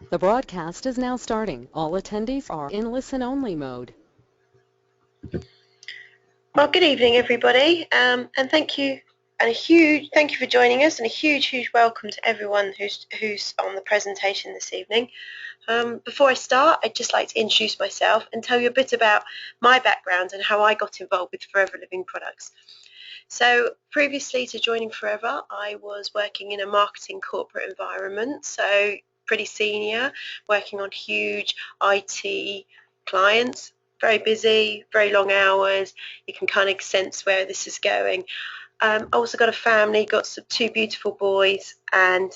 The broadcast is now starting. All attendees are in listen-only mode. Well, good evening, everybody, and thank you, and a huge thank you for joining us, and a huge welcome to everyone who's on the presentation this evening. Before I start, I'd just like to introduce myself and tell you a bit about my background and how I got involved with Forever Living products. So previously to joining Forever, I was working in a marketing corporate environment, so pretty senior, working on huge IT clients, very busy, very long hours. You can kind of sense where this is going. I also got a family, got two beautiful boys, and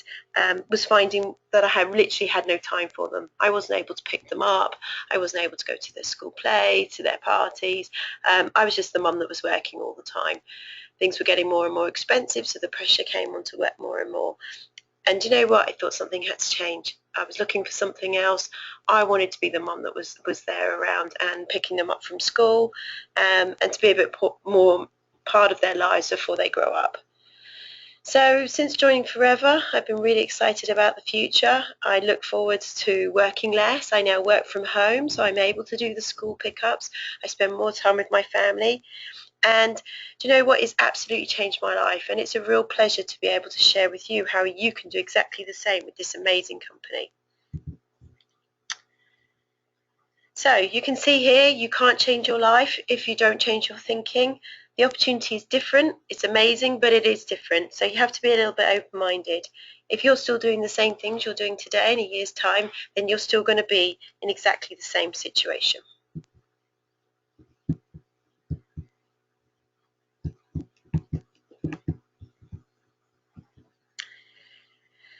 was finding that I literally had no time for them. I wasn't able to pick them up. I wasn't able to go to their school play, to their parties. I was just the mum that was working all the time. Things were getting more and more expensive, so the pressure came on to work more and more. And you know what? I thought something had to change. I was looking for something else. I wanted to be the mum that was there around and picking them up from school, and to be a bit more part of their lives before they grow up. So since joining Forever, I've been really excited about the future. I look forward to working less. I now work from home, so I'm able to do the school pickups. I spend more time with my family. And do you know what? It's absolutely changed my life, and it's a real pleasure to be able to share with you how you can do exactly the same with this amazing company. So you can see here, you can't change your life if you don't change your thinking. The opportunity is different. It's amazing, but it is different. So you have to be a little bit open-minded. If you're still doing the same things you're doing today in a year's time, then you're still going to be in exactly the same situation.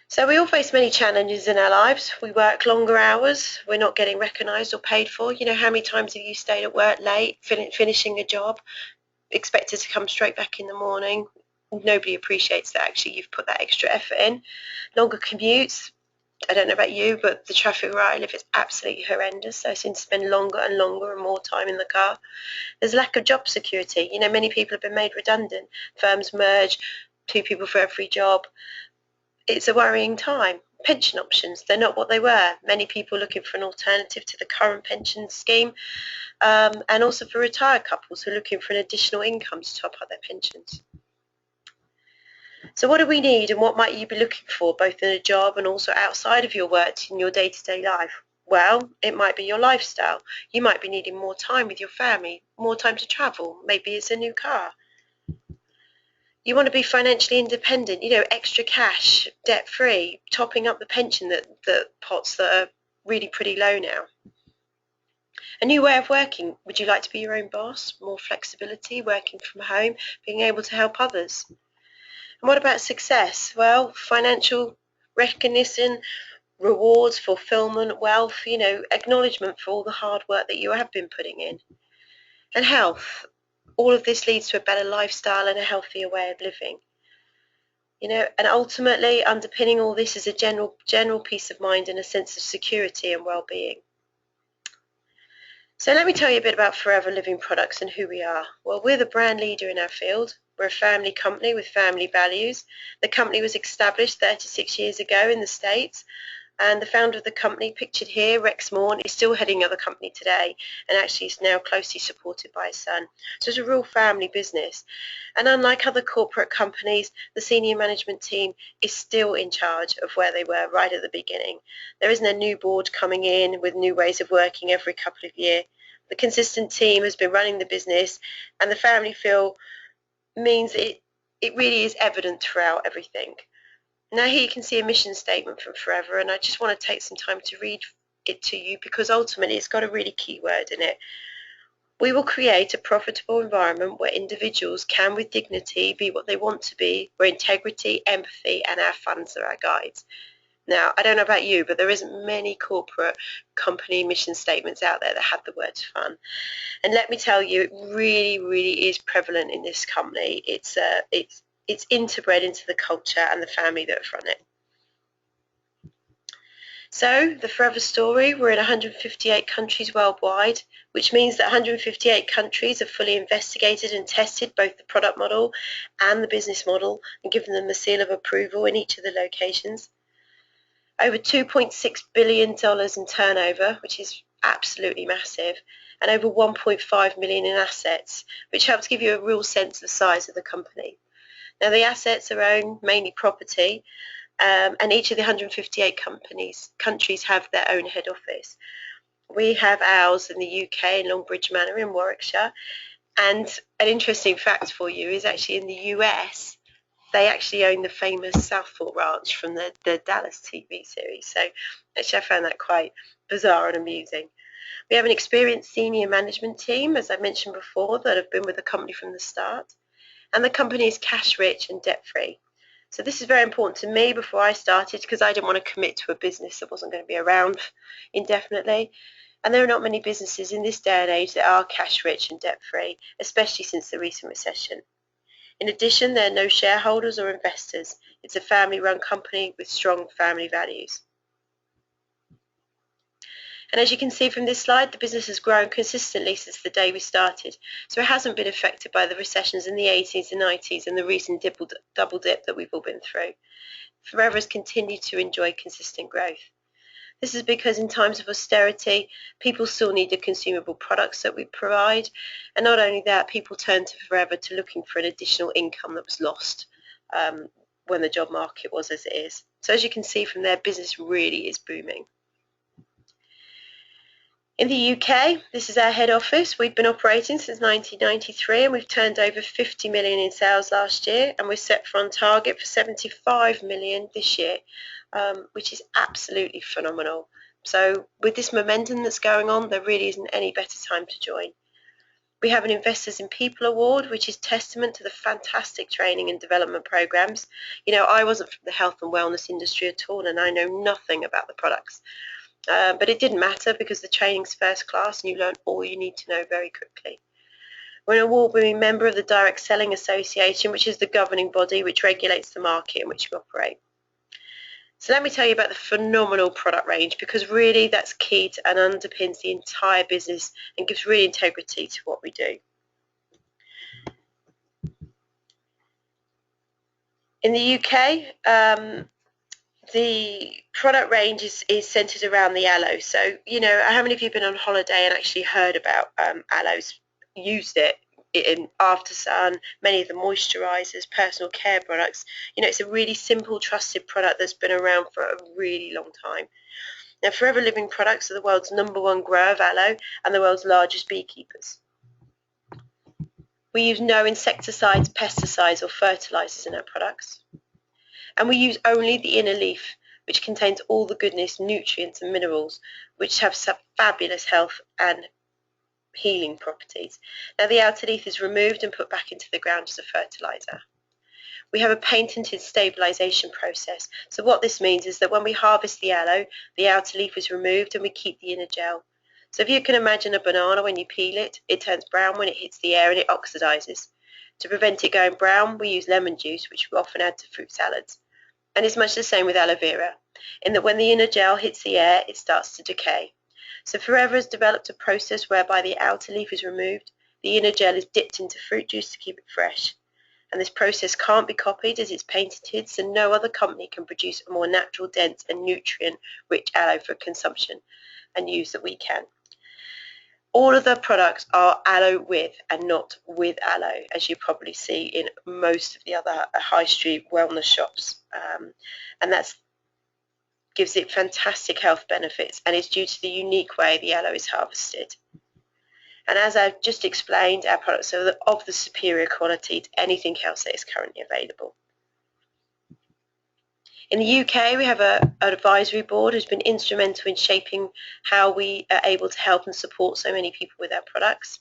So we all face many challenges in our lives. We work longer hours. We're not getting recognised or paid for. You know, how many times have you stayed at work late, finishing a job, expected to come straight back in the morning? Nobody appreciates that actually you've put that extra effort in. Longer commutes. I don't know about you, but the traffic where I live is absolutely horrendous. So I seem to spend longer and longer and more time in the car. There's lack of job security. You know, many people have been made redundant. Firms merge, 2 people for every job. It's a worrying time. Pension options, they're not what they were. Many people looking for an alternative to the current pension scheme, and also for retired couples who are looking for an additional income to top up their pensions. So what do we need, and what might you be looking for both in a job and also outside of your work in your day-to-day life? Well, it might be your lifestyle. You might be needing more time with your family, more time to travel. Maybe it's a new car. You want to be financially independent, you know, extra cash, debt-free, topping up the pension the pots that are really pretty low now. A new way of working. Would you like to be your own boss? More flexibility, working from home, being able to help others. And what about success? Well, financial recognition, rewards, fulfillment, wealth, you know, acknowledgement for all the hard work that you have been putting in. And health. All of this leads to a better lifestyle and a healthier way of living. You know, and ultimately underpinning all this is a general peace of mind and a sense of security and well-being. So let me tell you a bit about Forever Living Products and who we are. Well, we're the brand leader in our field. We're a family company with family values. The company was established 36 years ago in the States, and the founder of the company, pictured here, Rex Morn, is still heading the company today, and actually is now closely supported by his son. So it's a real family business. And unlike other corporate companies, the senior management team is still in charge of where they were right at the beginning. There isn't a new board coming in with new ways of working every couple of years. The consistent team has been running the business, and the family feel means it really is evident throughout everything. Now here you can see a mission statement from Forever, and I just want to take some time to read it to you because ultimately it's got a really key word in it. We will create a profitable environment where individuals can with dignity be what they want to be, where integrity, empathy and our funds are our guides. Now, I don't know about you, but there isn't many corporate company mission statements out there that have the word fun. And let me tell you, it really is prevalent in this company. It's interbred into the culture and the family that run it. So the Forever story, we're in 158 countries worldwide, which means that 158 countries have fully investigated and tested both the product model and the business model and given them the seal of approval in each of the locations. Over $2.6 billion in turnover, which is absolutely massive, and over 1.5 million in assets, which helps give you a real sense of the size of the company. Now the assets are owned mainly property, and each of the 158 countries have their own head office. We have ours in the UK in Longbridge Manor in Warwickshire, and an interesting fact for you is actually in the US they actually own the famous Southport Ranch from the Dallas TV series. So actually I found that quite bizarre and amusing. We have an experienced senior management team, as I mentioned before, that have been with the company from the start. And the company is cash rich and debt free. So this is very important to me before I started, because I didn't want to commit to a business that wasn't going to be around indefinitely. And there are not many businesses in this day and age that are cash rich and debt free, especially since the recent recession. In addition, there are no shareholders or investors. It's a family run company with strong family values. And as you can see from this slide, the business has grown consistently since the day we started, so it hasn't been affected by the recessions in the 80s and 90s and the recent double dip that we've all been through. Forever has continued to enjoy consistent growth. This is because in times of austerity, people still need the consumable products that we provide, and not only that, people turn to Forever to looking for an additional income that was lost when the job market was as it is. So as you can see from there, business really is booming. In the UK, this is our head office. We've been operating since 1993 and we've turned over 50 million in sales last year, and we're set for on target for 75 million this year, which is absolutely phenomenal. So with this momentum that's going on, there really isn't any better time to join. We have an Investors in People award, which is testament to the fantastic training and development programs. You know, I wasn't from the health and wellness industry at all, and I know nothing about the products. But it didn't matter because the training's first class and you learn all you need to know very quickly. We're an award-winning member of the Direct Selling Association, which is the governing body which regulates the market in which we operate. So let me tell you about the phenomenal product range, because really that's key to and underpins the entire business and gives really integrity to what we do. In the UK, the product range is centered around the aloe. So, you know, how many of you have been on holiday and actually heard about aloes, used it in after sun, many of the moisturizers, personal care products? You know, it's a really simple, trusted product that's been around for a really long time. Now, Forever Living Products are the world's #1 grower of aloe and the world's largest beekeepers. We use no insecticides, pesticides or fertilizers in our products. And we use only the inner leaf, which contains all the goodness, nutrients and minerals, which have some fabulous health and healing properties. Now the outer leaf is removed and put back into the ground as a fertilizer. We have a patented stabilization process. So what this means is that when we harvest the aloe, the outer leaf is removed and we keep the inner gel. So if you can imagine a banana, when you peel it, it turns brown when it hits the air and it oxidizes. To prevent it going brown, we use lemon juice, which we often add to fruit salads. And it's much the same with aloe vera, in that when the inner gel hits the air, it starts to decay. So Forever has developed a process whereby the outer leaf is removed, the inner gel is dipped into fruit juice to keep it fresh. And this process can't be copied as it's patented, so no other company can produce a more natural, dense and nutrient-rich aloe for consumption and use that we can. All of the products are aloe with and not with aloe, as you probably see in most of the other high street wellness shops. And that gives it fantastic health benefits, and it's due to the unique way the aloe is harvested. And as I've just explained, our products are of the superior quality to anything else that is currently available. In the UK, we have an advisory board who's been instrumental in shaping how we are able to help and support so many people with our products.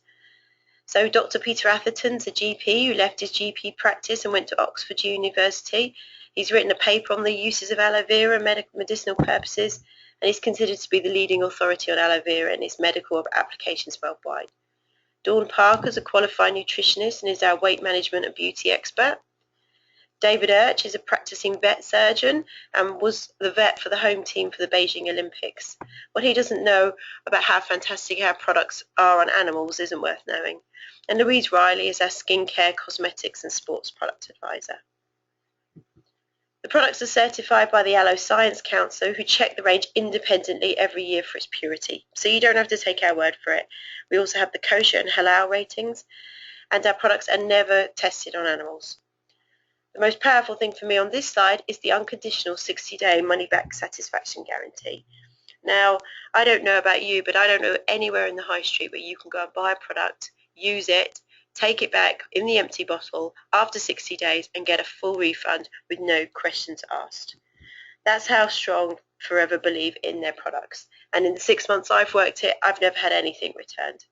So Dr. Peter Atherton's a GP who left his GP practice and went to Oxford University. He's written a paper on the uses of aloe vera and medicinal purposes, and he's considered to be the leading authority on aloe vera and its medical applications worldwide. Dawn Parker is a qualified nutritionist and is our weight management and beauty expert. David Urch is a practicing vet surgeon and was the vet for the home team for the Beijing Olympics. What he doesn't know about how fantastic our products are on animals isn't worth knowing. And Louise Riley is our skincare, cosmetics and sports product advisor. The products are certified by the Aloe Science Council, who check the range independently every year for its purity. So you don't have to take our word for it. We also have the kosher and halal ratings, and our products are never tested on animals. The most powerful thing for me on this slide is the unconditional 60-day money-back satisfaction guarantee. Now, I don't know about you, but I don't know anywhere in the high street where you can go and buy a product, use it, take it back in the empty bottle after 60 days and get a full refund with no questions asked. That's how strong Forever believe in their products. And in the 6 months I've worked it, I've never had anything returned.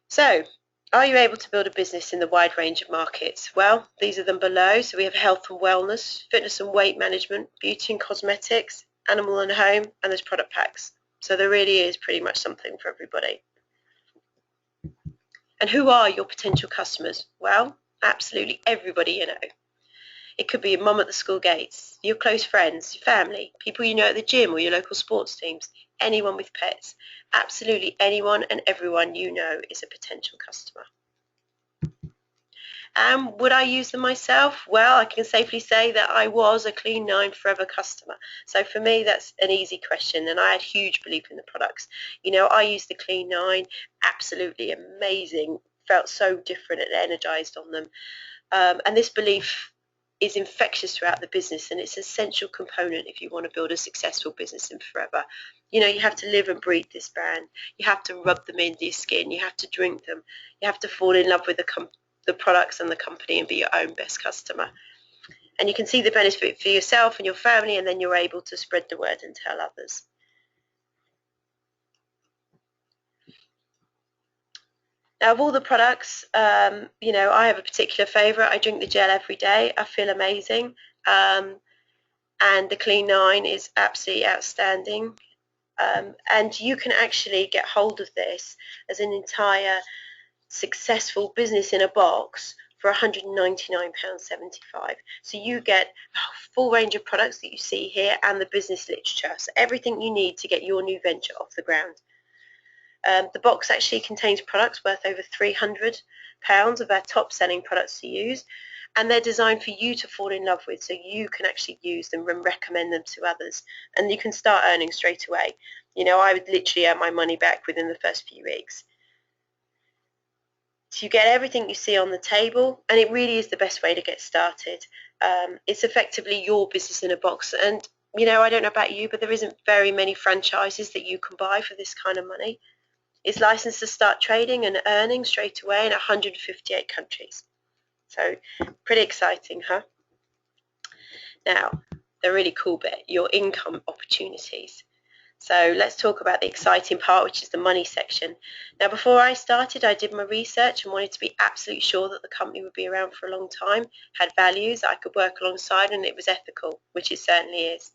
So, are you able to build a business in the wide range of markets? Well, these are them below. So we have health and wellness, fitness and weight management, beauty and cosmetics, animal and home, and there's product packs. So there really is pretty much something for everybody. And who are your potential customers? Well, absolutely everybody you know. It could be your mum at the school gates, your close friends, your family, people you know at the gym or your local sports teams, anyone with pets. Absolutely anyone and everyone you know is a potential customer. And would I use them myself? Well, I can safely say that I was a Clean 9 Forever customer. So for me, that's an easy question, and I had huge belief in the products. You know, I used the Clean 9, absolutely amazing, felt so different and energized on them. And this belief is infectious throughout the business, and it's an essential component if you want to build a successful business in Forever. You know, you have to live and breathe this brand. You have to rub them into your skin. You have to drink them. You have to fall in love with the products and the company and be your own best customer. And you can see the benefit for yourself and your family, and then you're able to spread the word and tell others. Now, of all the products, you know, I have a particular favourite. I drink the gel every day. I feel amazing. And the Clean 9 is absolutely outstanding. And you can actually get hold of this as an entire successful business in a box for £199.75. So you get a full range of products that you see here and the business literature. So everything you need to get your new venture off the ground. The box actually contains products worth over £300 of our top selling products to use, and they're designed for you to fall in love with so you can actually use them and recommend them to others, and you can start earning straight away. You know, I would literally earn my money back within the first few weeks. So you get everything you see on the table, and it really is the best way to get started. It's effectively your business in a box, and you know, I don't know about you, but there isn't very many franchises that you can buy for this kind of money. It's licensed to start trading and earning straight away in 158 countries. So pretty exciting, huh? Now, the really cool bit, your income opportunities. So let's talk about the exciting part, which is the money section. Now, before I started, I did my research and wanted to be absolutely sure that the company would be around for a long time, had values I could work alongside, and it was ethical, which it certainly is.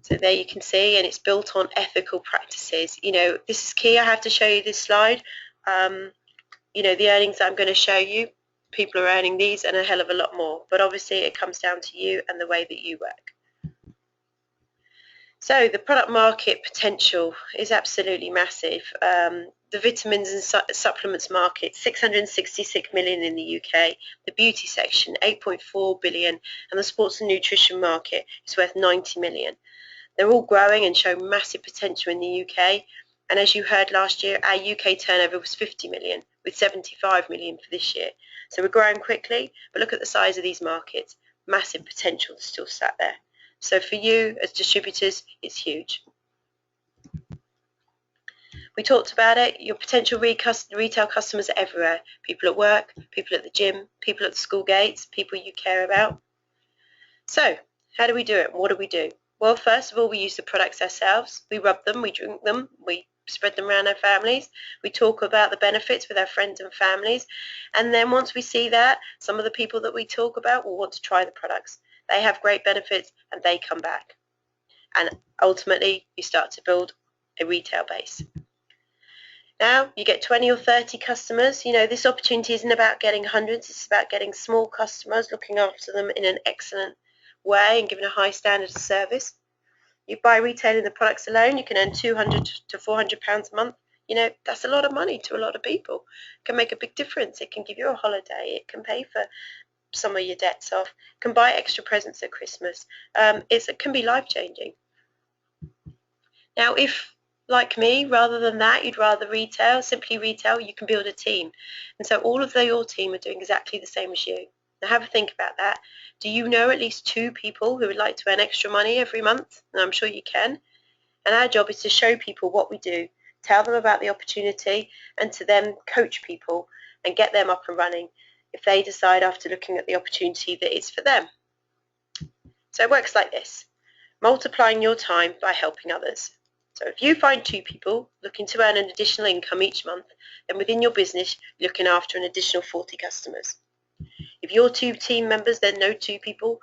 So there you can see, and it's built on ethical practices. You know, this is key. I have to show you this slide. You know, the earnings I'm going to show you, people are earning these and a hell of a lot more. But obviously it comes down to you and the way that you work. So the product market potential is absolutely massive. The vitamins and supplements market, 666 million in the UK. The beauty section, 8.4 billion. And the sports and nutrition market is worth 90 million. They're all growing and show massive potential in the UK. And as you heard last year, our UK turnover was 50 million, with 75 million for this year. So we're growing quickly, but look at the size of these markets. Massive potential still sat there. So for you as distributors, it's huge. We talked about it. Your potential retail customers are everywhere. People at work, people at the gym, people at the school gates, people you care about. So how do we do it? What do we do? Well, first of all, we use the products ourselves. We rub them, we drink them, we spread them around our families. We talk about the benefits with our friends and families. And then once we see that, some of the people that we talk about will want to try the products. They have great benefits and they come back. And ultimately, you start to build a retail base. Now, you get 20 or 30 customers. You know, this opportunity isn't about getting hundreds. It's about getting small customers, looking after them in an excellent way and giving a high standard of service. You buy retailing the products alone, you can earn £200 to £400 a month. You know, that's a lot of money to a lot of people. It can make a big difference. It can give you a holiday. It can pay for some of your debts off. It can buy extra presents at Christmas. It can be life-changing. Now, if, like me, rather than that, you'd rather retail, simply retail, you can build a team. And so all of your team are doing exactly the same as you. Now have a think about that. Do you know at least 2 people who would like to earn extra money every month? And I'm sure you can. And our job is to show people what we do, tell them about the opportunity, and to then coach people and get them up and running if they decide after looking at the opportunity that it's for them. So it works like this, multiplying your time by helping others. So if you find 2 people looking to earn an additional income each month, then within your business, you're looking after an additional 40 customers. If you're 2 team members, then know 2 people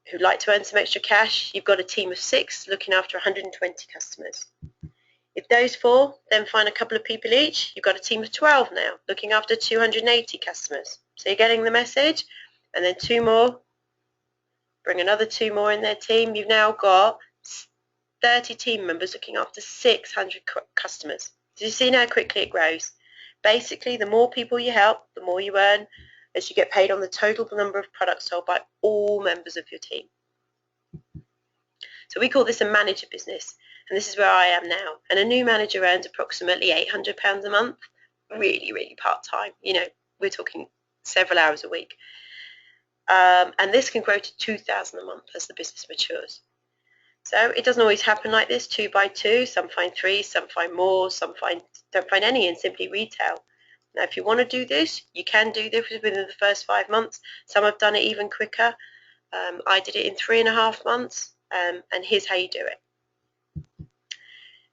who'd like to earn some extra cash, you've got a team of 6 looking after 120 customers. If those 4 then find a couple of people each, you've got a team of 12 now, looking after 280 customers. So you're getting the message, and then 2 more, bring another 2 more in their team. You've now got 30 team members looking after 600 customers. Do you see how quickly it grows? Basically, the more people you help, the more you earn, as you get paid on the total number of products sold by all members of your team. So we call this a manager business, and this is where I am now. And a new manager earns approximately £800 a month, really, really part-time. You know, we're talking several hours a week. And this can grow to £2,000 a month as the business matures. So it doesn't always happen like this, 2 by 2. Some find 3, some find more, some don't find any and simply retail. Now, if you want to do this, you can do this within the first 5 months. Some have done it even quicker. I did it in 3.5 months, and here's how you do it.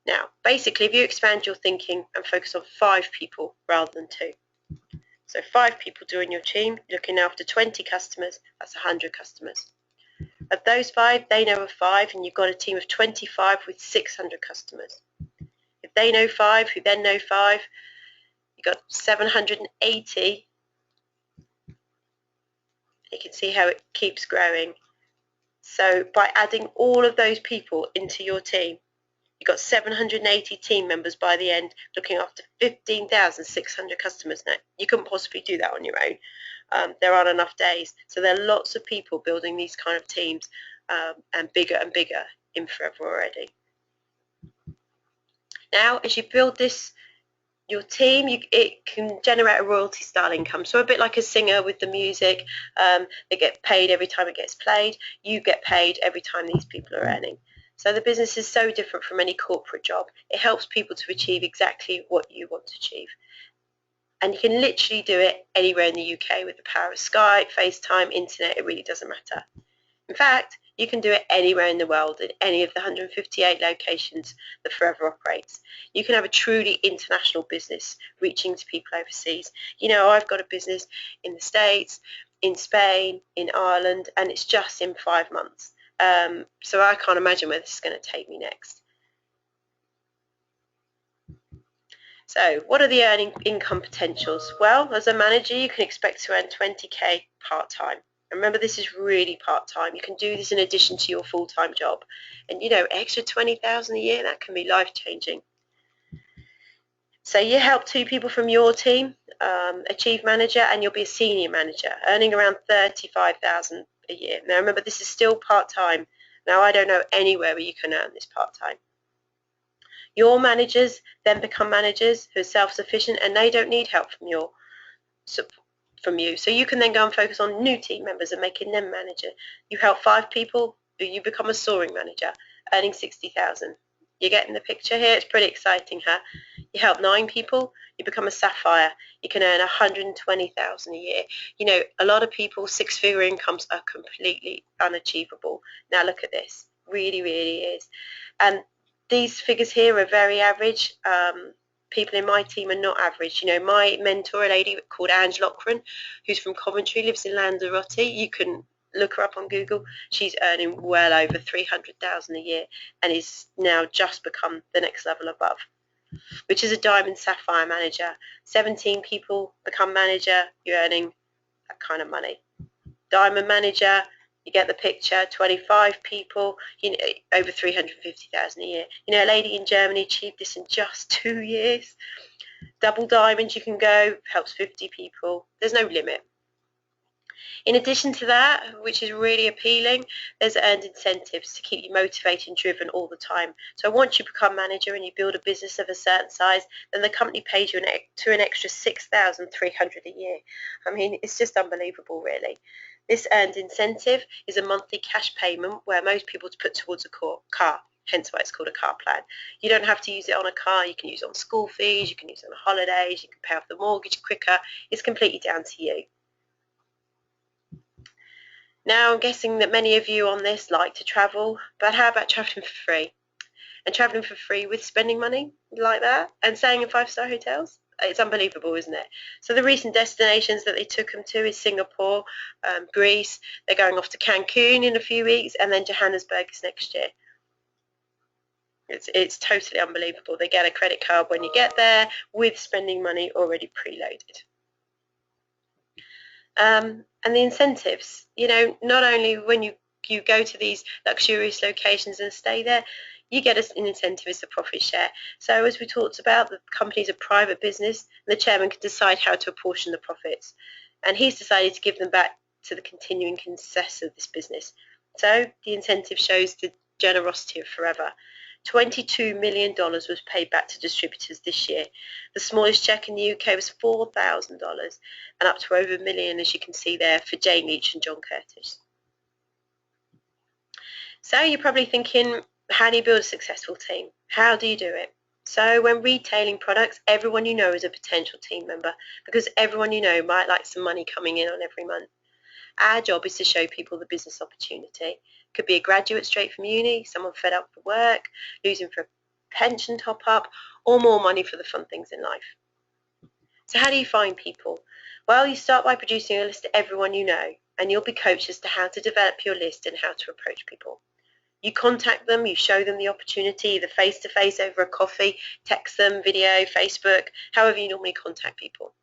Now, basically, if you expand your thinking and focus on 5 people rather than 2. So 5 people join your team, looking after 20 customers, that's 100 customers. Of those 5, they know of 5, and you've got a team of 25 with 600 customers. If they know 5, who then know 5, you've got 780. You can see how it keeps growing. So by adding all of those people into your team, you've got 780 team members by the end, looking after 15,600 customers. Now, you couldn't possibly do that on your own. There aren't enough days. So there are lots of people building these kind of teams, and bigger in Forever already. Now, as you build this, your team, it can generate a royalty style income. So a bit like a singer with the music, they get paid every time it gets played. You get paid every time these people are earning. So the business is so different from any corporate job. It helps people to achieve exactly what you want to achieve. And you can literally do it anywhere in the UK with the power of Skype, FaceTime, internet, it really doesn't matter. In fact, you can do it anywhere in the world, in any of the 158 locations that Forever operates. You can have a truly international business reaching to people overseas. You know, I've got a business in the States, in Spain, in Ireland, and it's just in 5 months. So I can't imagine where this is going to take me next. So what are the earning income potentials? Well, as a manager, you can expect to earn 20k part-time. Remember, this is really part-time. You can do this in addition to your full-time job. And, you know, extra 20,000 a year, that can be life-changing. So you help 2 people from your team achieve manager, and you'll be a senior manager, earning around 35,000 a year. Now, remember, this is still part-time. Now, I don't know anywhere where you can earn this part-time. Your managers then become managers who are self-sufficient, and they don't need help from you. So you can then go and focus on new team members and making them manager. You help 5 people, you become a soaring manager, earning 60,000. You're getting the picture here? It's pretty exciting, huh? You help 9 people, you become a sapphire. You can earn 120,000 a year. You know, a lot of people, 6-figure incomes are completely unachievable. Now look at this. Really, really is. And these figures here are very average. People in my team are not average. You know, my mentor, a lady called Ange Lochran, who's from Coventry, lives in Lanzarote. You can look her up on Google. She's earning well over 300,000 a year and is now just become the next level above, which is a diamond sapphire manager. 17 people become manager, you're earning that kind of money. Diamond manager, You get the picture. 25 people, over 350,000 a year. A lady in Germany achieved this in just 2 years. Double diamond, you can go, helps 50 people. There's no limit. In addition to that, which is really appealing, there's earned incentives to keep you motivated and driven all the time. So once you become manager and you build a business of a certain size, then the company pays you an extra 6,300 a year. I mean, it's just unbelievable, really. This earned incentive is a monthly cash payment where most people put towards a car, hence why it's called a car plan. You don't have to use it on a car. You can use it on school fees, you can use it on holidays, you can pay off the mortgage quicker. It's completely down to you. Now, I'm guessing that many of you on this like to travel, but how about travelling for free? And travelling for free with spending money like that and staying in 5-star hotels? It's unbelievable, isn't it? So the recent destinations that they took them to is Singapore, Greece. They're going off to Cancun in a few weeks, and then Johannesburg is next year. It's totally unbelievable. They get a credit card when you get there with spending money already preloaded. And the incentives, not only when you go to these luxurious locations and stay there, you get an incentive as the profit share. So as we talked about, the company is a private business, and the chairman can decide how to apportion the profits. And he's decided to give them back to the continuing success of this business. So the incentive shows the generosity of Forever. $22 million was paid back to distributors this year. The smallest cheque in the UK was $4,000 and up to over $1 million, as you can see there, for Jane Leach and John Curtis. So you're probably thinking, how do you build a successful team? How do you do it? So when retailing products, everyone you know is a potential team member, because everyone you know might like some money coming in on every month. Our job is to show people the business opportunity. Could be a graduate straight from uni, someone fed up for work, losing for a pension top-up, or more money for the fun things in life. So how do you find people? Well, you start by producing a list of everyone you know, and you'll be coached as to how to develop your list and how to approach people. You contact them, you show them the opportunity, either face-to-face over a coffee, text them, video, Facebook, however you normally contact people.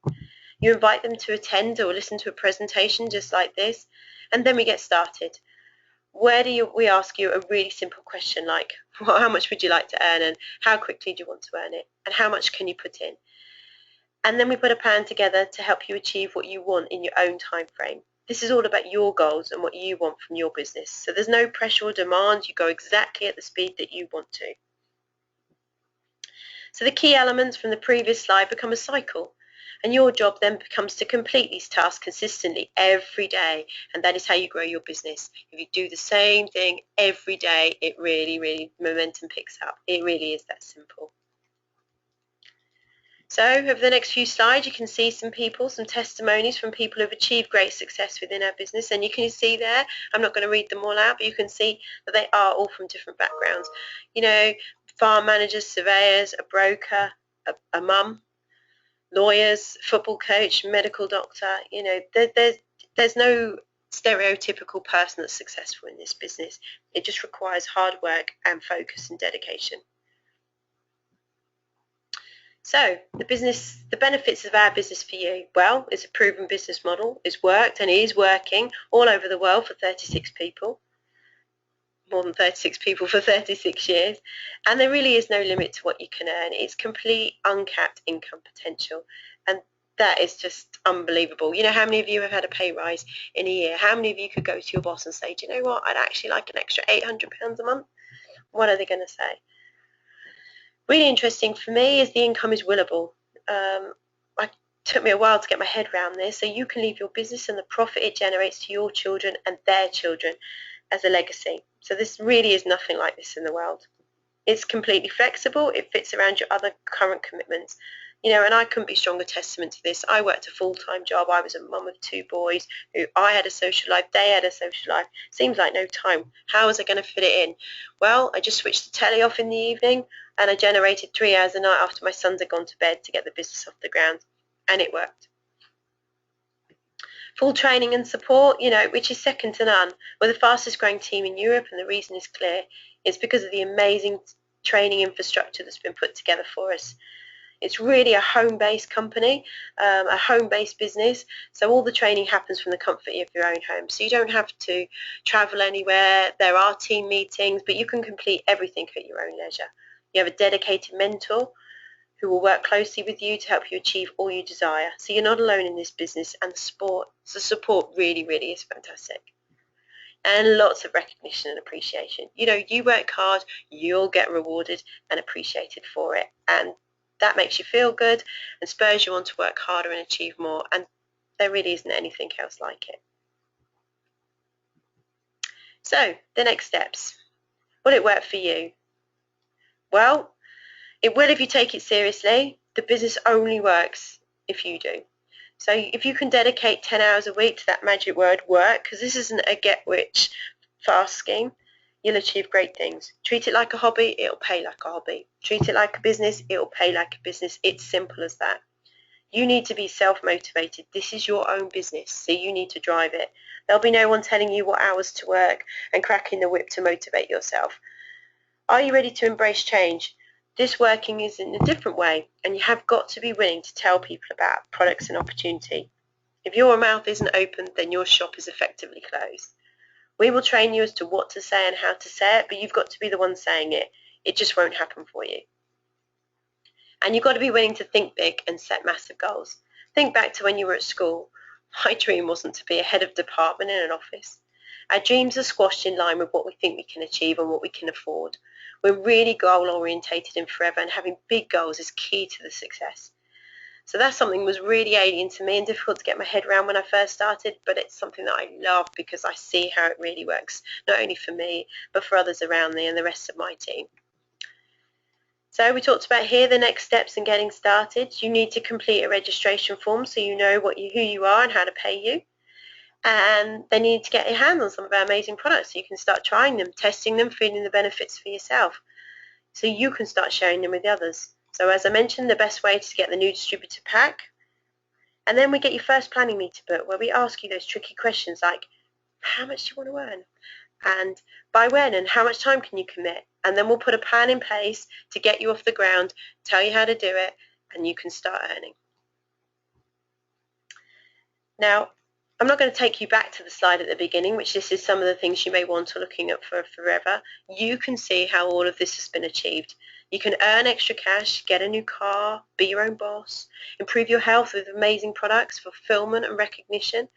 You invite them to attend or listen to a presentation just like this, and then we get started. We ask you a really simple question like, well, how much would you like to earn, and how quickly do you want to earn it, and how much can you put in? And then we put a plan together to help you achieve what you want in your own time frame. This is all about your goals and what you want from your business. So there's no pressure or demand. You go exactly at the speed that you want to. So the key elements from the previous slide become a cycle. And your job then becomes to complete these tasks consistently every day, and that is how you grow your business. If you do the same thing every day, it really momentum picks up. It really is that simple. So over the next few slides, you can see some testimonies from people who have achieved great success within our business, and you can see there, I'm not going to read them all out, but you can see that they are all from different backgrounds. Farm managers, surveyors, a broker, a mum, lawyers, football coach, medical doctor. There's no stereotypical person that's successful in this business. It just requires hard work and focus and dedication. So the benefits of our business for you. Well, it's a proven business model. It's worked and it is working all over the world for 36 people. More than 36 people for 36 years, and there really is no limit to what you can earn. It's complete uncapped income potential, and that is just unbelievable. How many of you have had a pay rise in a year? How many of you could go to your boss and say, do you know what, I'd actually like an extra £800 a month? What are they going to say? Really interesting for me is the income is willable. It took me a while to get my head around this. So you can leave your business and the profit it generates to your children and their children as a legacy. So this really is nothing like this in the world. It's completely flexible. It fits around your other current commitments. And I couldn't be stronger testament to this. I worked a full-time job. I was a mum of 2 boys. I had a social life. They had a social life. Seems like no time. How was I going to fit it in? Well, I just switched the telly off in the evening, and I generated 3 hours a night after my sons had gone to bed to get the business off the ground, and it worked. Full training and support, which is second to none. We're the fastest growing team in Europe, and the reason is clear. It's because of the amazing training infrastructure that's been put together for us. It's really a home-based company, a home-based business, so all the training happens from the comfort of your own home. So you don't have to travel anywhere. There are team meetings, but you can complete everything at your own leisure. You have a dedicated mentor who will work closely with you to help you achieve all you desire. So you're not alone in this business, and the support really, really is fantastic. And lots of recognition and appreciation. You know, you work hard, you'll get rewarded and appreciated for it. And that makes you feel good and spurs you on to work harder and achieve more. And there really isn't anything else like it. So, the next steps. Will it work for you? Well, it will if you take it seriously. The business only works if you do. So if you can dedicate 10 hours a week to that magic word work, because this isn't a get-rich-fast scheme, you'll achieve great things. Treat it like a hobby, it'll pay like a hobby. Treat it like a business, it'll pay like a business. It's simple as that. You need to be self-motivated. This is your own business, so you need to drive it. There'll be no one telling you what hours to work and cracking the whip to motivate yourself. Are you ready to embrace change? This working is in a different way, and you have got to be willing to tell people about products and opportunity. If your mouth isn't open, then your shop is effectively closed. We will train you as to what to say and how to say it, but you've got to be the one saying it. It just won't happen for you. And you've got to be willing to think big and set massive goals. Think back to when you were at school. My dream wasn't to be a head of department in an office. Our dreams are squashed in line with what we think we can achieve and what we can afford. We're really goal-orientated in Forever, and having big goals is key to the success. So that's something that was really alien to me and difficult to get my head around when I first started, but it's something that I love because I see how it really works, not only for me, but for others around me and the rest of my team. So we talked about here the next steps in getting started. You need to complete a registration form so you know who you are and how to pay you. And then you need to get your hands on some of our amazing products so you can start trying them, testing them, feeling the benefits for yourself, so you can start sharing them with the others. So as I mentioned, the best way is to get the new distributor pack, and then we get your first planning meeting book where we ask you those tricky questions like, how much do you want to earn? And by when, and how much time can you commit? And then we'll put a plan in place to get you off the ground, tell you how to do it, and you can start earning. Now, I'm not going to take you back to the slide at the beginning, which this is some of the things you may want to looking at for Forever. You can see how all of this has been achieved. You can earn extra cash, get a new car, be your own boss, improve your health with amazing products, fulfillment and recognition,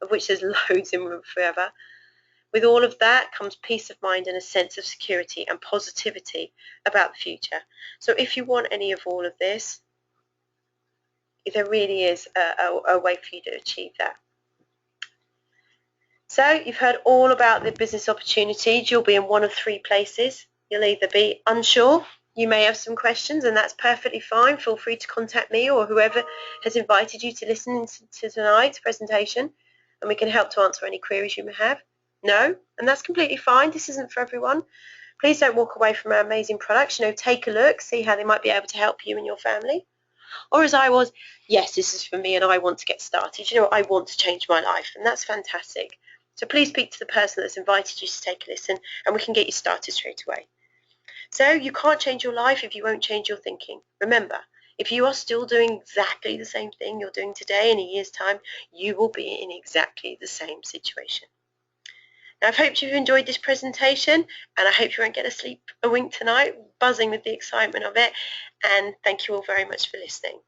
of which there's loads in Forever. With all of that comes peace of mind and a sense of security and positivity about the future. So if you want any of all of this, there really is a way for you to achieve that. So you've heard all about the business opportunities. You'll be in one of three places. You'll either be unsure, you may have some questions, and that's perfectly fine. Feel free to contact me or whoever has invited you to listen to tonight's presentation, and we can help to answer any queries you may have. No, and that's completely fine. This isn't for everyone. Please don't walk away from our amazing products. You know, take a look, see how they might be able to help you and your family. Or as I was, yes, this is for me and I want to get started. You know, I want to change my life, and that's fantastic. So please speak to the person that's invited you to take a listen, and we can get you started straight away. So you can't change your life if you won't change your thinking. Remember, if you are still doing exactly the same thing you're doing today in a year's time, you will be in exactly the same situation. Now, I've hoped you've enjoyed this presentation, and I hope you won't get a wink tonight, buzzing with the excitement of it, and thank you all very much for listening.